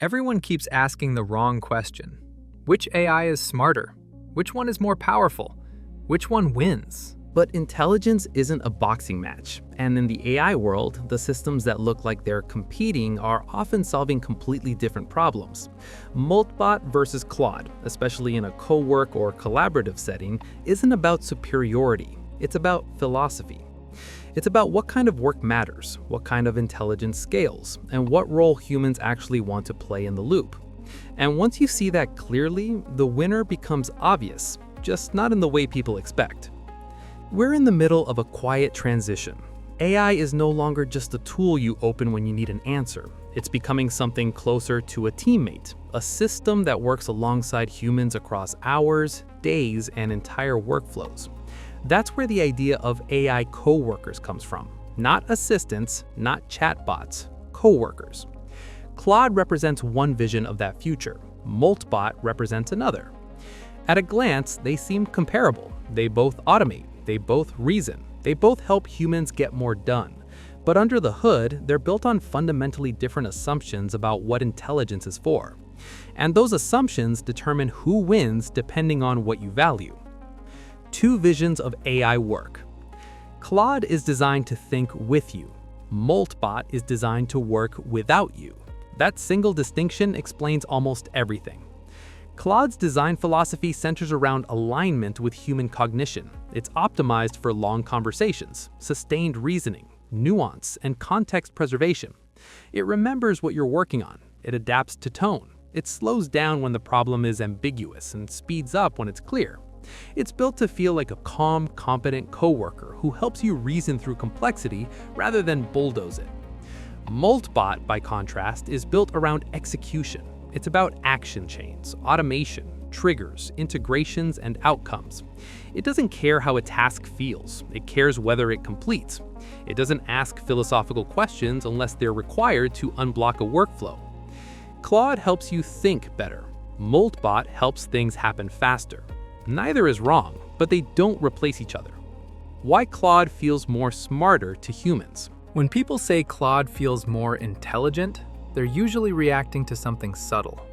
Everyone keeps asking the wrong question. Which AI is smarter? Which one is more powerful? Which one wins? But intelligence isn't a boxing match, and in the AI world, the systems that look like they're competing are often solving completely different problems. Moltbot versus Claude, especially in a cowork or collaborative setting, isn't about superiority. It's about philosophy. It's about what kind of work matters, what kind of intelligence scales, and what role humans actually want to play in the loop. And once you see that clearly, the winner becomes obvious, just not in the way people expect. We're in the middle of a quiet transition. AI is no longer just a tool you open when you need an answer. It's becoming something closer to a teammate, a system that works alongside humans across hours, days, and entire workflows. That's where the idea of AI coworkers comes from. Not assistants, not chatbots, coworkers. Claude represents one vision of that future. Moltbot represents another. At a glance, they seem comparable. They both automate. They both reason. They both help humans get more done. But under the hood, they're built on fundamentally different assumptions about what intelligence is for. And those assumptions determine who wins depending on what you value. Two visions of AI work. Claude is designed to think with you. Moltbot is designed to work without you. That single distinction explains almost everything. Claude's design philosophy centers around alignment with human cognition. It's optimized for long conversations, sustained reasoning, nuance, and context preservation. It remembers what you're working on. It adapts to tone. It slows down when the problem is ambiguous and speeds up when it's clear. It's built to feel like a calm, competent coworker who helps you reason through complexity rather than bulldoze it. Moltbot, by contrast, is built around execution. It's about action chains, automation, triggers, integrations, and outcomes. It doesn't care how a task feels. It cares whether it completes. It doesn't ask philosophical questions unless they're required to unblock a workflow. Claude helps you think better. Moltbot helps things happen faster. Neither is wrong, but they don't replace each other. Why Claude feels more smarter to humans. When people say Claude feels more intelligent, they're usually reacting to something subtle.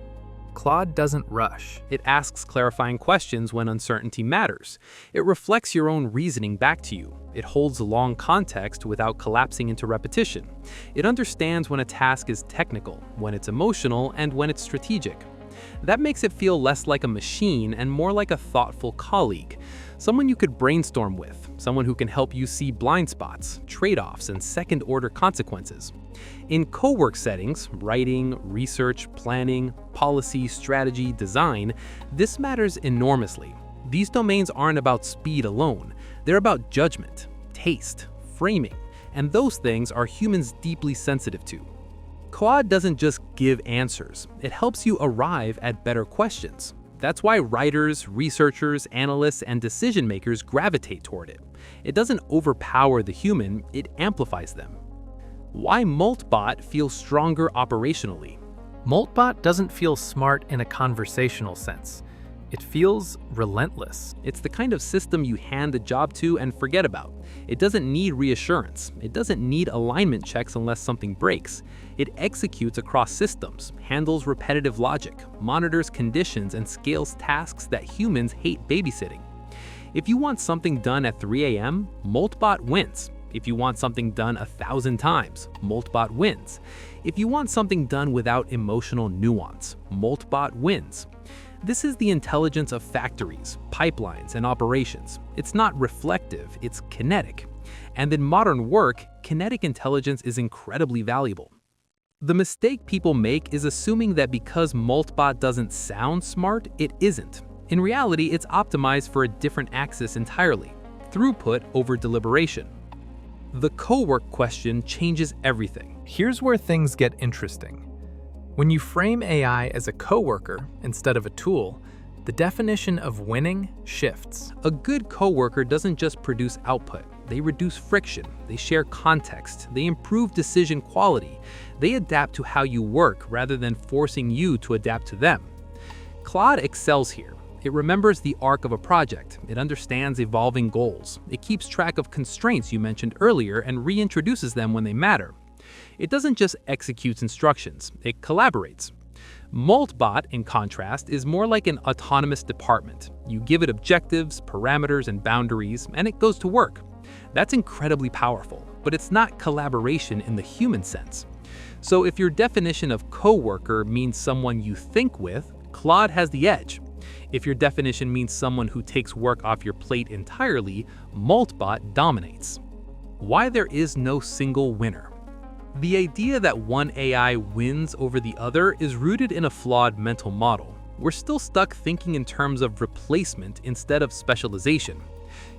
Claude doesn't rush. It asks clarifying questions when uncertainty matters. It reflects your own reasoning back to you. It holds long context without collapsing into repetition. It understands when a task is technical, when it's emotional, and when it's strategic. That makes it feel less like a machine and more like a thoughtful colleague, someone you could brainstorm with, someone who can help you see blind spots, trade-offs, and second-order consequences. In cowork settings, writing, research, planning, policy, strategy, design, this matters enormously. These domains aren't about speed alone. They're about judgment, taste, framing, and those things are humans deeply sensitive to. Claude doesn't just give answers, it helps you arrive at better questions. That's why writers, researchers, analysts, and decision makers gravitate toward it. It doesn't overpower the human, it amplifies them. Why Moltbot feels stronger operationally. Moltbot doesn't feel smart in a conversational sense. It feels relentless. It's the kind of system you hand the job to and forget about. It doesn't need reassurance. It doesn't need alignment checks unless something breaks. It executes across systems, handles repetitive logic, monitors conditions, and scales tasks that humans hate babysitting. If you want something done at 3 a.m., Moltbot wins. If you want something done 1,000 times, Moltbot wins. If you want something done without emotional nuance, Moltbot wins. This is the intelligence of factories, pipelines, and operations. It's not reflective, it's kinetic. And in modern work, kinetic intelligence is incredibly valuable. The mistake people make is assuming that because Moltbot doesn't sound smart, it isn't. In reality, it's optimized for a different axis entirely: throughput over deliberation. The cowork question changes everything. Here's where things get interesting. When you frame AI as a coworker instead of a tool, the definition of winning shifts. A good coworker doesn't just produce output. They reduce friction, they share context, they improve decision quality, they adapt to how you work rather than forcing you to adapt to them. Claude excels here. It remembers the arc of a project, it understands evolving goals, it keeps track of constraints you mentioned earlier and reintroduces them when they matter. It doesn't just execute instructions, it collaborates. Moltbot, in contrast, is more like an autonomous department. You give it objectives, parameters, and boundaries, and it goes to work. That's incredibly powerful, but it's not collaboration in the human sense. So if your definition of coworker means someone you think with, Claude has the edge. If your definition means someone who takes work off your plate entirely, Moltbot dominates. Why there is no single winner. The idea that one AI wins over the other is rooted in a flawed mental model. We're still stuck thinking in terms of replacement instead of specialization.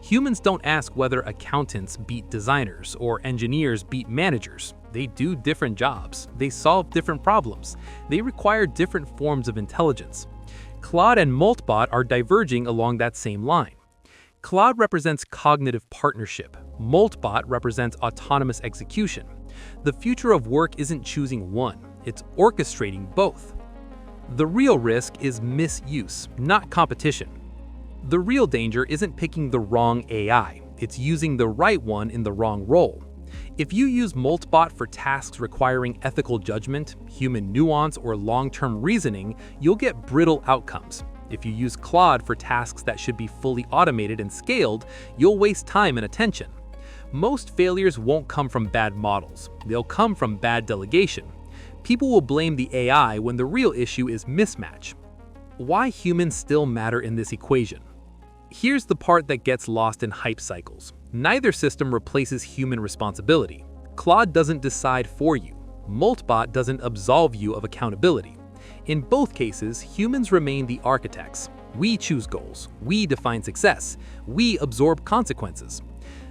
Humans don't ask whether accountants beat designers or engineers beat managers. They do different jobs. They solve different problems. They require different forms of intelligence. Claude and Moltbot are diverging along that same line. Claude represents cognitive partnership. Moltbot represents autonomous execution. The future of work isn't choosing one, it's orchestrating both. The real risk is misuse, not competition. The real danger isn't picking the wrong AI, it's using the right one in the wrong role. If you use Moltbot for tasks requiring ethical judgment, human nuance, or long-term reasoning, you'll get brittle outcomes. If you use Claude for tasks that should be fully automated and scaled, you'll waste time and attention. Most failures won't come from bad models, they'll come from bad delegation. People will blame the AI when the real issue is mismatch. Why humans still matter in this equation? Here's the part that gets lost in hype cycles. Neither system replaces human responsibility. Claude doesn't decide for you. Moltbot doesn't absolve you of accountability. In both cases, humans remain the architects. We choose goals. We define success. We absorb consequences.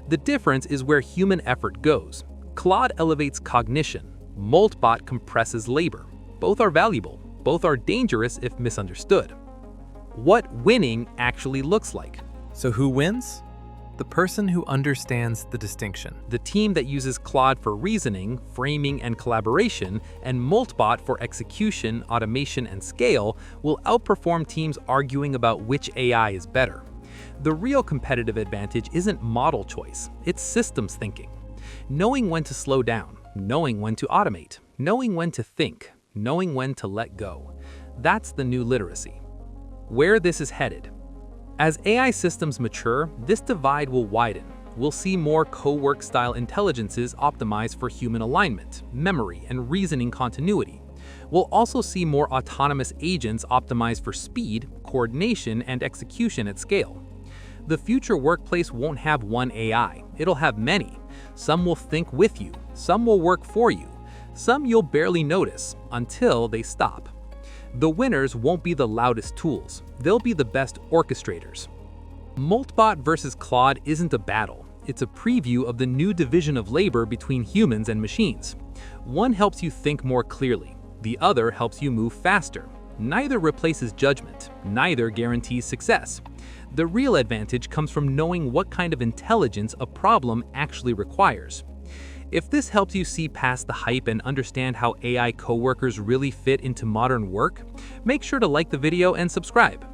The difference is where human effort goes. Claude elevates cognition. Moltbot compresses labor. Both are valuable. Both are dangerous if misunderstood. What winning actually looks like. So who wins? The person who understands the distinction. The team that uses Claude for reasoning, framing, and collaboration, and Moltbot for execution, automation, and scale will outperform teams arguing about which AI is better. The real competitive advantage isn't model choice, it's systems thinking. Knowing when to slow down, knowing when to automate, knowing when to think, knowing when to let go. That's the new literacy. Where this is headed. As AI systems mature, this divide will widen. We'll see more cowork-style intelligences optimized for human alignment, memory, and reasoning continuity. We'll also see more autonomous agents optimized for speed, coordination, and execution at scale. The future workplace won't have one AI, it'll have many. Some will think with you, some will work for you, some you'll barely notice until they stop. The winners won't be the loudest tools, they'll be the best orchestrators. Moltbot versus Claude isn't a battle, it's a preview of the new division of labor between humans and machines. One helps you think more clearly, the other helps you move faster. Neither replaces judgment, neither guarantees success. The real advantage comes from knowing what kind of intelligence a problem actually requires. If this helps you see past the hype and understand how AI coworkers really fit into modern work, make sure to like the video and subscribe.